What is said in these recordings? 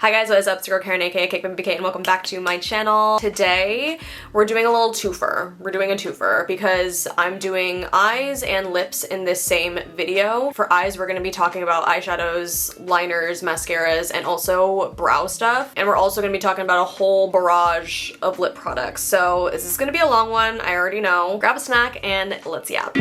Hi guys, what is up? It's your girl Karen aka cakedbybabyk and welcome back to my channel. Today we're doing a little twofer. We're doing a twofer because I'm doing eyes and lips in this same video. For eyes we're going to be talking about eyeshadows, liners, mascaras, and also brow stuff. And we're also going to be talking about a whole barrage of lip products. So this is going to be a long one, I already know. Grab a snack and let's yap.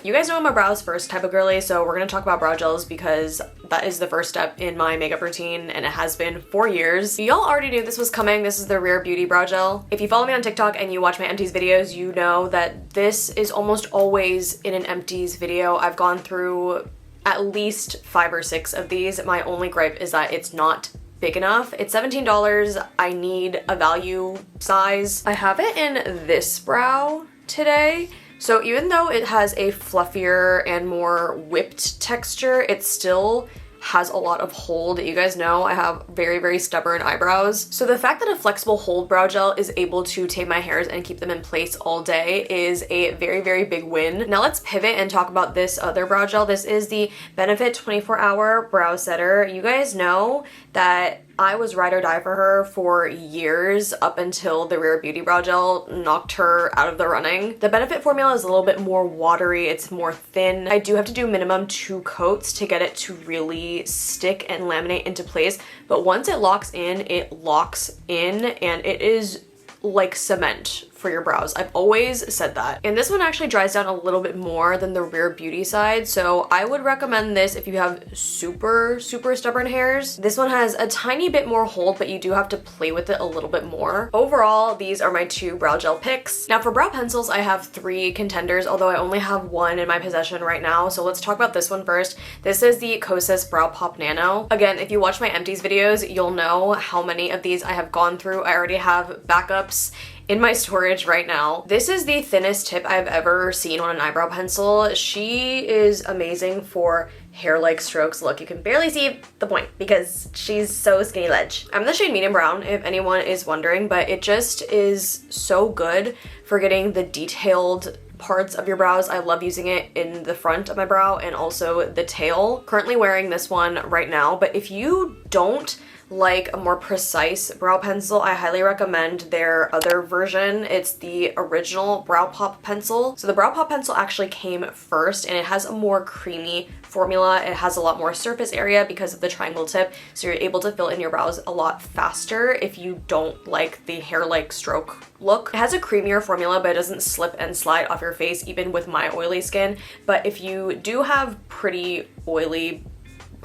You guys know I'm a brows first type of girly, so we're gonna talk about brow gels because that is the first step in my makeup routine and it has been for years. Y'all already knew this was coming. This is the Rare Beauty brow gel. If you follow me on TikTok and you watch my empties videos, you know that this is almost always in an empties video. I've gone through at least 5 or 6 of these. My only gripe is that it's not big enough. It's $17. I need a value size. I have it in this brow today. So even though it has a fluffier and more whipped texture, it still has a lot of hold. You guys know I have very, very stubborn eyebrows. So the fact that a flexible hold brow gel is able to tame my hairs and keep them in place all day is a very, very big win. Now let's pivot and talk about this other brow gel. This is the Benefit 24-Hour Brow Setter. You guys know that I was ride or die for her for years up until the Rare Beauty brow gel knocked her out of the running. The Benefit formula is a little bit more watery, it's more thin. I do have to do minimum 2 coats to get it to really stick and laminate into place, but once it locks in and it is like cement for your brows. I've always said that. And this one actually dries down a little bit more than the Rare Beauty side, so I would recommend this if you have super, super stubborn hairs. This one has a tiny bit more hold, but you do have to play with it a little bit more. Overall, these are my 2 brow gel picks. Now for brow pencils, I have 3 contenders, although I only have 1 in my possession right now, so let's talk about this one first. This is the Kosas Brow Pop Nano. Again, if you watch my empties videos, you'll know how many of these I have gone through. I already have backups in my storage right now. This is the thinnest tip I've ever seen on an eyebrow pencil. She is amazing for hair-like strokes. Look, you can barely see the point because she's so skinny ledge. I'm the shade medium brown if anyone is wondering, but it just is so good for getting the detailed parts of your brows. I love using it in the front of my brow and also the tail. Currently wearing this one right now, but if you don't like a more precise brow pencil, I highly recommend their other version. It's the original Brow Pop pencil. So the Brow Pop pencil actually came first and it has a more creamy formula. It has a lot more surface area because of the triangle tip, so you're able to fill in your brows a lot faster if you don't like the hair-like stroke look. It has a creamier formula, but it doesn't slip and slide off your face even with my oily skin. But if you do have pretty oily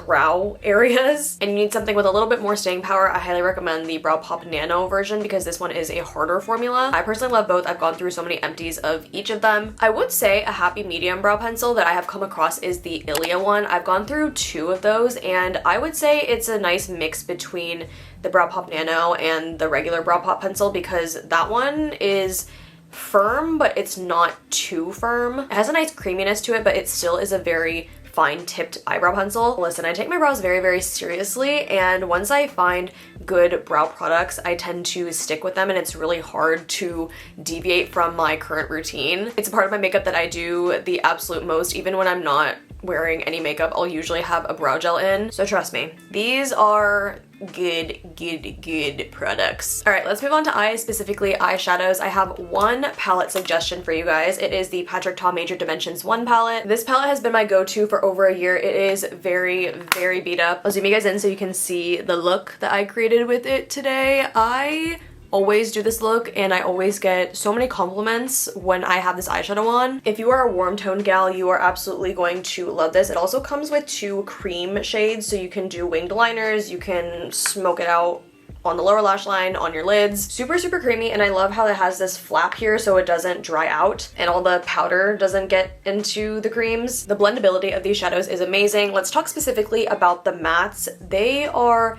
brow areas and you need something with a little bit more staying power, I highly recommend the Brow Pop Nano version because this one is a harder formula. I personally love both. I've gone through so many empties of each of them. I would say a happy medium brow pencil that I have come across is the Ilia one. I've gone through 2 of those and I would say it's a nice mix between the Brow Pop Nano and the regular Brow Pop pencil because that one is firm, but it's not too firm. It has a nice creaminess to it, but it still is a very fine tipped eyebrow pencil. Listen, I take my brows very, very seriously, and once I find good brow products, I tend to stick with them and it's really hard to deviate from my current routine. It's a part of my makeup that I do the absolute most. Even when I'm not wearing any makeup, I'll usually have a brow gel in. So trust me, these are good products. All right, let's move on to eyes, specifically eyeshadows. I have 1 palette suggestion for you guys. It is the Patrick Ta Major Dimensions 1 palette. This palette has been my go-to for over a year. It is very, very beat up. I'll zoom you guys in so you can see the look that I created with it today. I always do this look and I always get so many compliments when I have this eyeshadow on. If you are a warm toned gal, you are absolutely going to love this. It also comes with 2 cream shades, so you can do winged liners, you can smoke it out on the lower lash line, on your lids. Super, super creamy, and I love how it has this flap here so it doesn't dry out and all the powder doesn't get into the creams. The blendability of these shadows is amazing. Let's talk specifically about the mattes. They are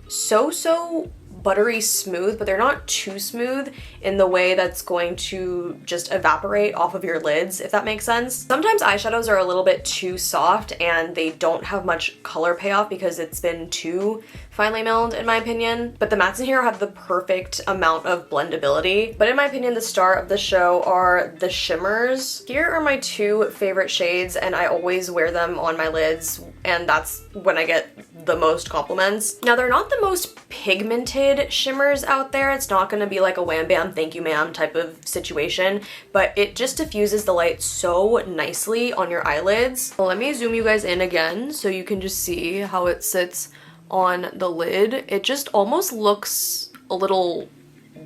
so buttery smooth, but they're not too smooth in the way that's going to just evaporate off of your lids, if that makes sense. Sometimes eyeshadows are a little bit too soft and they don't have much color payoff because it's been too finely milled, in my opinion. But the mattes in here have the perfect amount of blendability. But in my opinion, the star of the show are the shimmers. Here are my two favorite shades, and I always wear them on my lids, and that's when I get the most compliments. Now, they're not the most pigmented shimmers out there. It's not gonna be like a wham bam thank you ma'am type of situation, but it just diffuses the light so nicely on your eyelids. Well, let me zoom you guys in again so you can just see how it sits on the lid. It just almost looks a little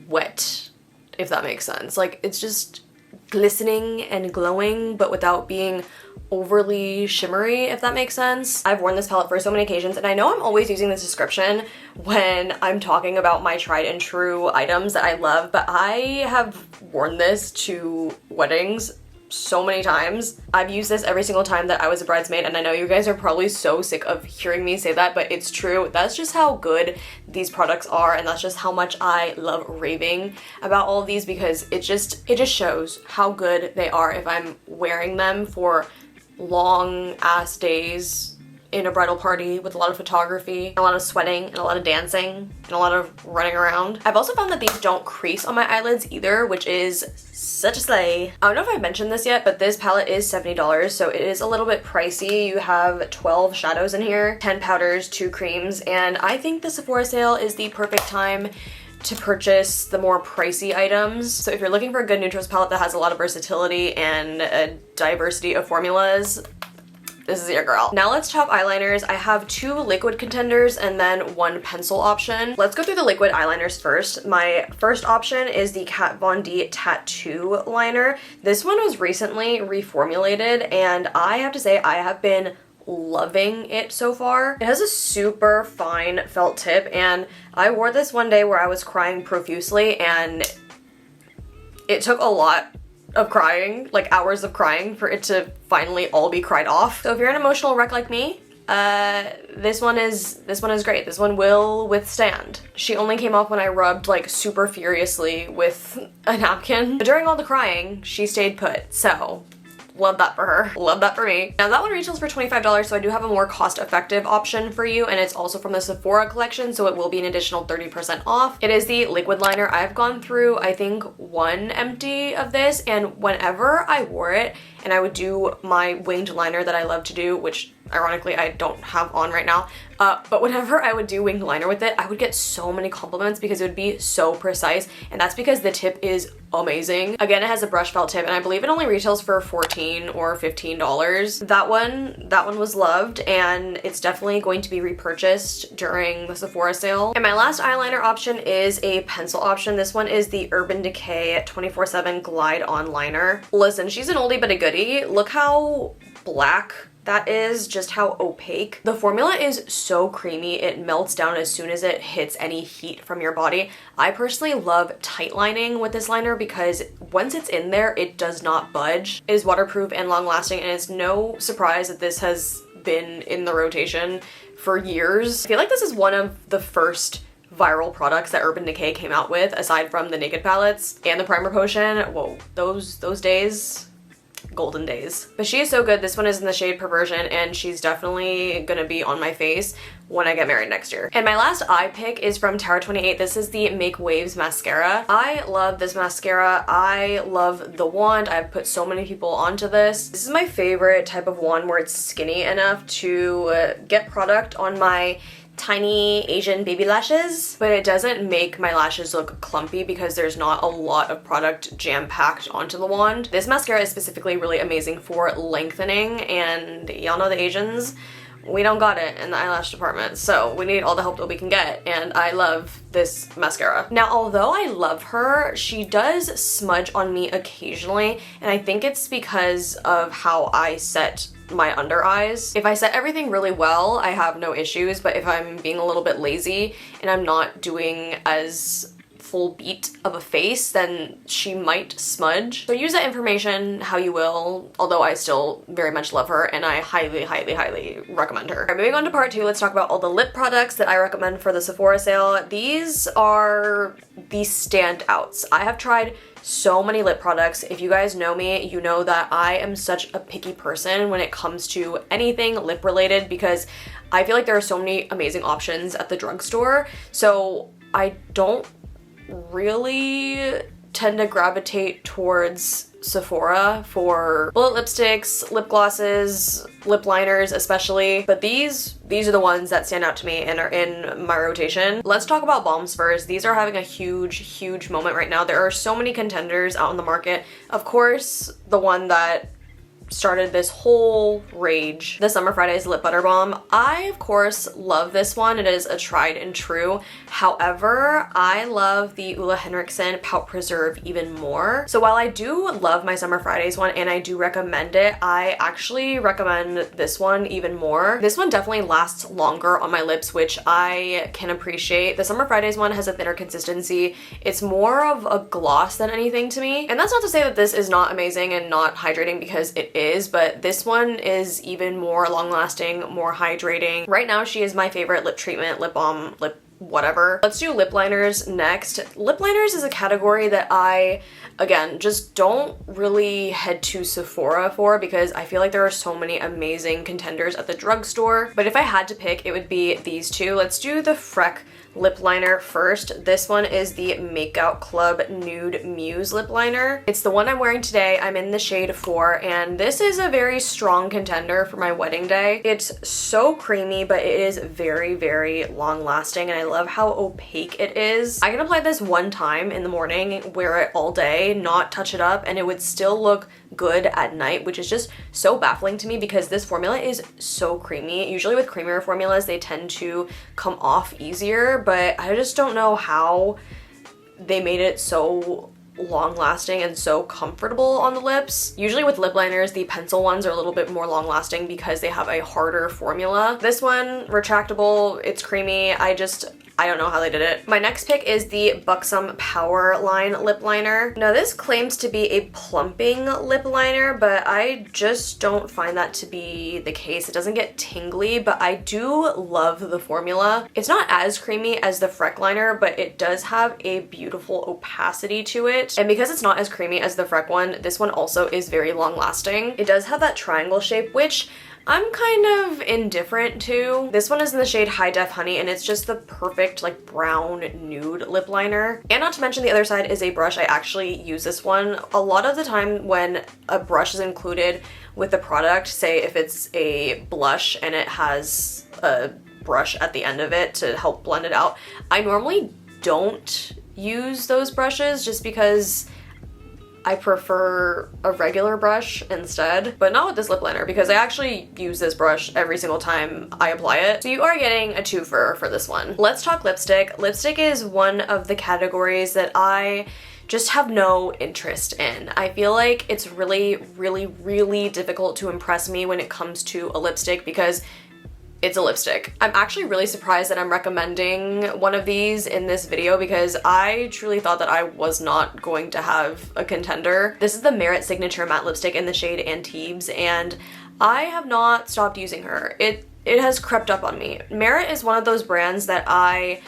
wet, if that makes sense. Like, it's just glistening and glowing, but without being overly shimmery, if that makes sense. I've worn this palette for so many occasions, and I know I'm always using this description when I'm talking about my tried and true items that I love, but I have worn this to weddings so many times. I've used this every single time that I was a bridesmaid, and I know you guys are probably so sick of hearing me say that, but it's true. That's just how good these products are, and that's just how much I love raving about all of these, because it just shows how good they are if I'm wearing them for long ass days in a bridal party with a lot of photography, a lot of sweating, and a lot of dancing, and a lot of running around. I've also found that these don't crease on my eyelids either, which is such a slay. I don't know if I mentioned this yet, but this palette is $70, so it is a little bit pricey. You have 12 shadows in here, 10 powders, 2 creams, and I think the Sephora sale is the perfect time to purchase the more pricey items. So if you're looking for a good neutrals palette that has a lot of versatility and a diversity of formulas, this is your girl. Now let's talk eyeliners. I have 2 liquid contenders and then 1 pencil option. Let's go through the liquid eyeliners first. My first option is the Kat Von D Tattoo Liner. This one was recently reformulated, and I have to say I have been loving it so far. It has a super fine felt tip, and I wore this one day where I was crying profusely, and it took a lot of crying, like hours of crying, for it to finally all be cried off. So if you're an emotional wreck like me, this one is great. This one will withstand. She only came off when I rubbed like super furiously with a napkin. But during all the crying, she stayed put, so love that for her. Love that for me. Now that one retails for $25, so I do have a more cost-effective option for you, and it's also from the Sephora collection, so it will be an additional 30% off. It is the liquid liner. I've gone through, I think, 1 empty of this, and whenever I wore it and I would do my winged liner that I love to do, which ironically I don't have on right now, but whenever I would do winged liner with it, I would get so many compliments because it would be so precise, and that's because the tip is amazing. Again, it has a brush felt tip, and I believe it only retails for $14 or $15. That one was loved, and it's definitely going to be repurchased during the Sephora sale. And my last eyeliner option is a pencil option. This one is the Urban Decay 24/7 Glide On Liner. Listen, she's an oldie but a goodie. Look how black that is, just how opaque. The formula is so creamy, it melts down as soon as it hits any heat from your body. I personally love tight lining with this liner because once it's in there, it does not budge. It is waterproof and long lasting, and it's no surprise that this has been in the rotation for years. I feel like this is one of the first viral products that Urban Decay came out with, aside from the Naked palettes and the primer potion. Whoa, those days, golden days. But she is so good. This one is in the shade Perversion, and she's definitely gonna be on my face when I get married next year. And my last eye pick is from Tower 28. This is the Make Waves mascara. I love this mascara. I love the wand. I've put so many people onto this. This is my favorite type of wand where it's skinny enough to get product on my tiny Asian baby lashes, but it doesn't make my lashes look clumpy because there's not a lot of product jam-packed onto the wand. This mascara is specifically really amazing for lengthening, and y'all know the Asians, we don't got it in the eyelash department, so we need all the help that we can get, and I love this mascara. Now, although I love her, she does smudge on me occasionally, and I think it's because of how I set my under eyes. If I set everything really well, I have no issues, but if I'm being a little bit lazy and I'm not doing as full beat of a face, then she might smudge. So use that information how you will, although I still very much love her and I highly, highly, highly recommend her. Alright, moving on to part 2, let's talk about all the lip products that I recommend for the Sephora sale. These are the standouts. I have tried so many lip products. If you guys know me, you know that I am such a picky person when it comes to anything lip related because I feel like there are so many amazing options at the drugstore. So I don't really tend to gravitate towards Sephora for bullet lipsticks, lip glosses, lip liners especially, but these are the ones that stand out to me and are in my rotation. Let's talk about balms first. These are having a huge moment right now. There are so many contenders out in the market. Of course, the one that started this whole rage, the Summer Fridays Lip Butter Balm. I, of course, love this one. It is a tried and true. However, I love the Ole Henriksen Pout Preserve even more. So while I do love my Summer Fridays one and I do recommend it, I actually recommend this one even more. This one definitely lasts longer on my lips, which I can appreciate. The Summer Fridays one has a thinner consistency. It's more of a gloss than anything to me. And that's not to say that this is not amazing and not hydrating, because it is, but this one is even more long-lasting, more hydrating. Right now, she is my favorite lip treatment, lip balm, lip whatever. Let's do lip liners next. Lip liners is a category that I, again, just don't really head to Sephora for because I feel like there are so many amazing contenders at the drugstore. But if I had to pick, it would be these two. Let's do the Freck lip liner first. This one is the Makeout Club Nude Muse lip liner. It's the one I'm wearing today. I'm in the shade 4, and this is a very strong contender for my wedding day. It's so creamy, but it is very long lasting, and I love how opaque it is. I can apply this one time in the morning, wear it all day, not touch it up, and it would still look good at night, which is just so baffling to me because this formula is so creamy. Usually with creamier formulas, they tend to come off easier, but I just don't know how they made it so long lasting and so comfortable on the lips. Usually with lip liners, the pencil ones are a little bit more long lasting because they have a harder formula. This one, retractable, it's creamy. I don't know how they did it. My next pick is the Buxom Power Line lip liner. Now this claims to be a plumping lip liner, but I just don't find that to be the case. It doesn't get tingly, but I do love the formula. It's not as creamy as the Freck liner, but it does have a beautiful opacity to it. And because it's not as creamy as the Freck one, this one also is very long lasting. It does have that triangle shape, which I'm kind of indifferent to. This one is in the shade High Def Honey, and it's just the perfect like brown nude lip liner. And not to mention the other side is a brush. I actually use this one a lot of the time when a brush is included with the product. Say if it's a blush and it has a brush at the end of it to help blend it out. I normally don't use those brushes just because I prefer a regular brush instead, but not with this lip liner because I actually use this brush every single time I apply it. So you are getting a twofer for this one. Let's talk lipstick. Lipstick is one of the categories that I just have no interest in. I feel like it's really difficult to impress me when it comes to a lipstick because it's a lipstick. I'm actually really surprised that I'm recommending one of these in this video because I truly thought that I was not going to have a contender. This is the Merit Signature Matte Lipstick in the shade Antibes, and I have not stopped using her. It has crept up on me. Merit is one of those brands that I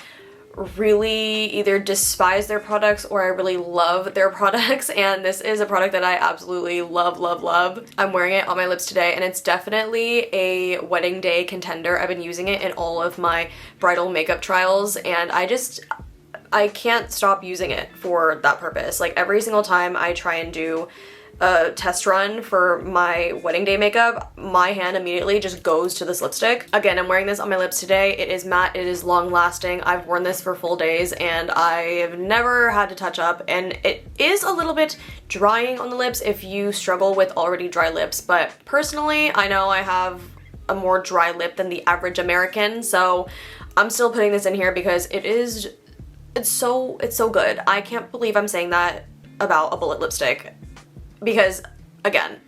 really either despise their products or I really love their products, and this is a product that I absolutely love. I'm wearing it on my lips today, and it's definitely a wedding day contender. I've been using it in all of my bridal makeup trials, and I can't stop using it for that purpose. Like every single time I try and do a test run for my wedding day makeup, my hand immediately just goes to this lipstick. Again, I'm wearing this on my lips today. It is matte, it is long lasting. I've worn this for full days and I've never had to touch up, and it is a little bit drying on the lips if you struggle with already dry lips, but personally, I know I have a more dry lip than the average American, so I'm still putting this in here because it's so good. I can't believe I'm saying that about a bullet lipstick. Because, again,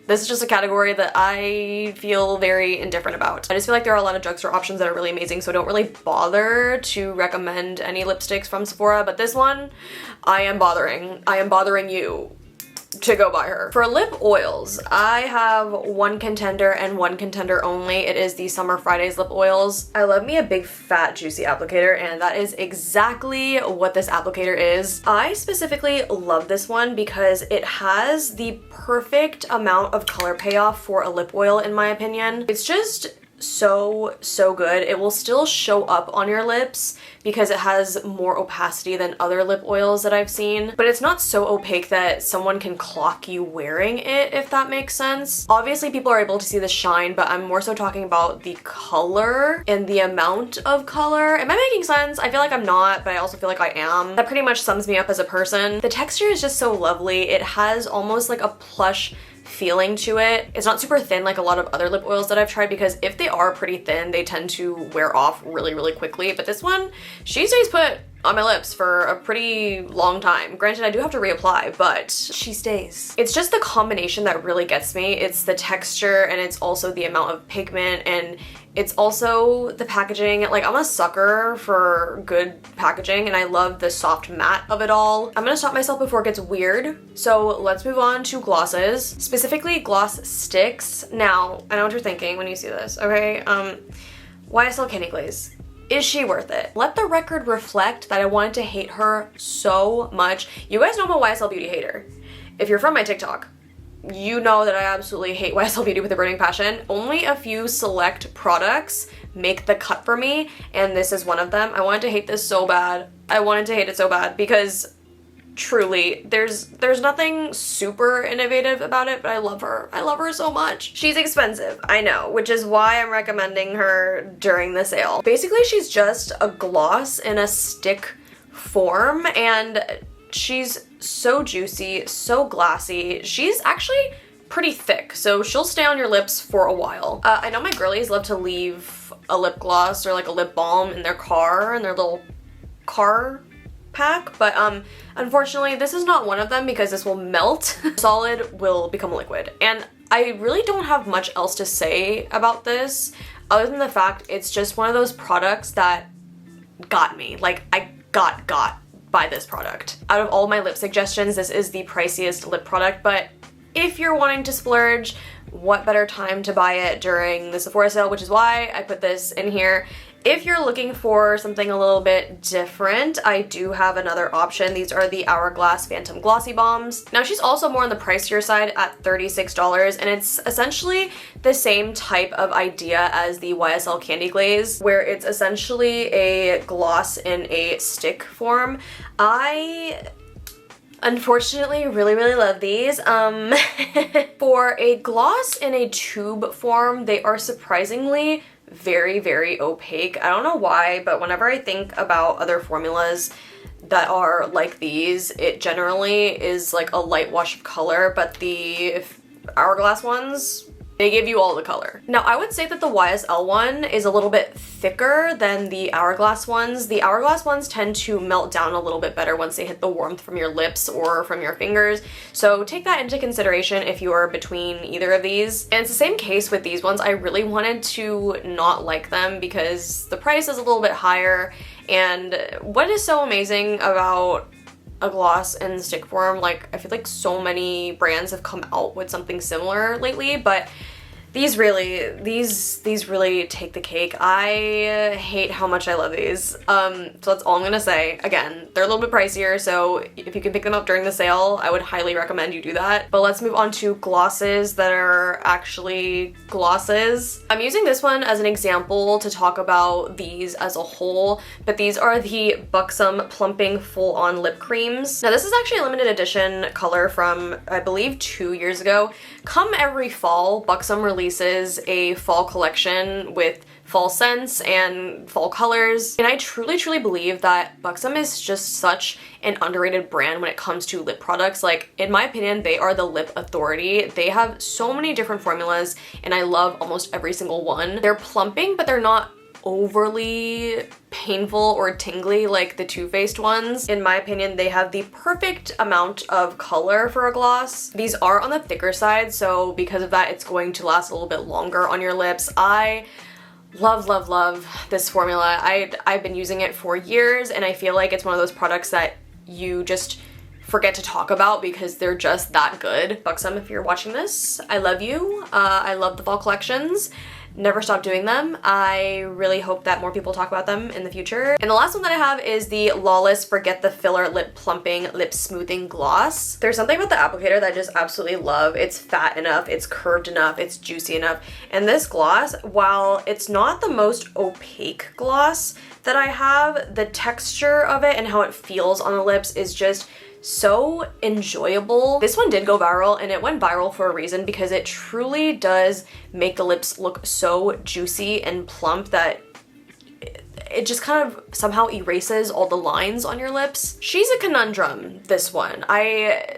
This is just a category that I feel very indifferent about. I just feel like there are a lot of drugstore options that are really amazing, so I don't really bother to recommend any lipsticks from Sephora, but this one, I am bothering you to go buy her. For lip oils, I have one contender and one contender only. It is the Summer Fridays lip oils. I love me a big fat juicy applicator, and that is exactly what this applicator is. I specifically love this one because it has the perfect amount of color payoff for a lip oil, in my opinion. It's just so good. It will still show up on your lips because it has more opacity than other lip oils that I've seen, but it's not so opaque that someone can clock you wearing it, if that makes sense. Obviously people are able to see the shine, but I'm more so talking about the color and the amount of color. Am I making sense? I feel like I'm not, but I also feel like I am. That pretty much sums me up as a person. The texture is just so lovely. It has almost like a plush feeling to it. It's not super thin like a lot of other lip oils that I've tried, because if they are pretty thin, they tend to wear off really quickly. But this one, she stays put on my lips for a pretty long time. Granted, I do have to reapply, but she stays. It's just the combination that really gets me. It's the texture, and it's also the amount of pigment, and it's also the packaging. Like, I'm a sucker for good packaging, and I love the soft matte of it all. I'm gonna stop myself before it gets weird. So let's move on to glosses, specifically gloss sticks. Now, I know what you're thinking when you see this, okay? YSL Candy Glaze. Is she worth it? Let the record reflect that I wanted to hate her so much. You guys know I'm a YSL Beauty hater. If you're from my TikTok, you know that I absolutely hate YSL Beauty with a burning passion. Only a few select products make the cut for me, and this is one of them. I wanted to hate this so bad. I wanted to hate it so bad because truly, there's nothing super innovative about it, but I love her. I love her so much. She's expensive, I know, which is why I'm recommending her during the sale. Basically, she's just a gloss in a stick form, and she's so juicy, so glassy. She's actually pretty thick, so she'll stay on your lips for a while. I know my girlies love to leave a lip gloss or like a lip balm in their car, in their little car pack, but unfortunately this is not one of them because this will melt. Solid will become liquid, and I really don't have much else to say about this other than the fact it's just one of those products that got me. Like, I got by this product. Out of all my lip suggestions, this is the priciest lip product, but if you're wanting to splurge, what better time to buy it during the Sephora sale, which is why I put this in here. If you're looking for something a little bit different, I do have another option. These are the Hourglass Phantom Glossy Bombs. Now, she's also more on the pricier side at $36, and it's essentially the same type of idea as the YSL Candy Glaze, where it's essentially a gloss in a stick form. I unfortunately really love these. For a gloss in a tube form, they are surprisingly very opaque. I don't know why, but whenever I think about other formulas that are like these, it generally is like a light wash of color, but the Hourglass ones, they give you all the color. Now, I would say that the YSL one is a little bit thicker than the Hourglass ones. The Hourglass ones tend to melt down a little bit better once they hit the warmth from your lips or from your fingers. So take that into consideration if you are between either of these. And it's the same case with these ones. I really wanted to not like them because the price is a little bit higher. And what is so amazing about a gloss in stick form, like, I feel like so many brands have come out with something similar lately, but these really take the cake. I hate how much I love these. So that's all I'm gonna say. Again, they're a little bit pricier, so if you can pick them up during the sale, I would highly recommend you do that. But let's move on to glosses that are actually glosses. I'm using this one as an example to talk about these as a whole, but these are the Buxom Plumping Full-On Lip Creams. Now, this is actually a limited edition color from, I believe, 2 years ago. Come every fall, Buxom releases a fall collection with fall scents and fall colors, and I truly believe that Buxom is just such an underrated brand when it comes to lip products. Like, in my opinion, they are the lip authority. They have so many different formulas, and I love almost every single one. They're plumping, but they're not overly painful or tingly like the Too Faced ones. In my opinion, they have the perfect amount of color for a gloss. These are on the thicker side, so because of that, it's going to last a little bit longer on your lips. I love this formula. I've been using it for years, and I feel like it's one of those products that you just forget to talk about because they're just that good. Buxom, if you're watching this, I love you. I love the fall collections. Never stop doing them. I really hope that more people talk about them in the future. And the last one that I have is the Lawless Forget the Filler Lip Plumping Lip Smoothing Gloss. There's something about the applicator that I just absolutely love. It's fat enough, it's curved enough, it's juicy enough. And this gloss, while it's not the most opaque gloss that I have, the texture of it and how it feels on the lips is just so enjoyable. This one did go viral, and it went viral for a reason because it truly does make the lips look so juicy and plump that it just kind of somehow erases all the lines on your lips. She's a conundrum, this one.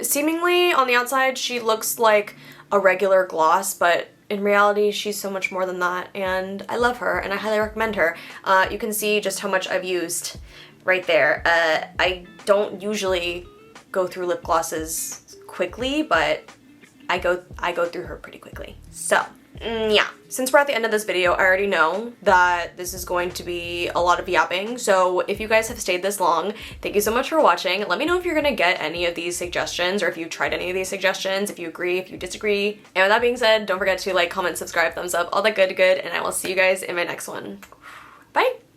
Seemingly on the outside, she looks like a regular gloss, but in reality, she's so much more than that, and I love her, and I highly recommend her. You can see just how much I've used right there. I don't usually go through lip glosses quickly, but I go through her pretty quickly. So, yeah. Since we're at the end of this video, I already know that this is going to be a lot of yapping, so if you guys have stayed this long, thank you so much for watching. Let me know if you're gonna get any of these suggestions, or if you've tried any of these suggestions, if you agree, if you disagree. And with that being said, don't forget to like, comment, subscribe, thumbs up, all that good, and I will see you guys in my next one. Bye!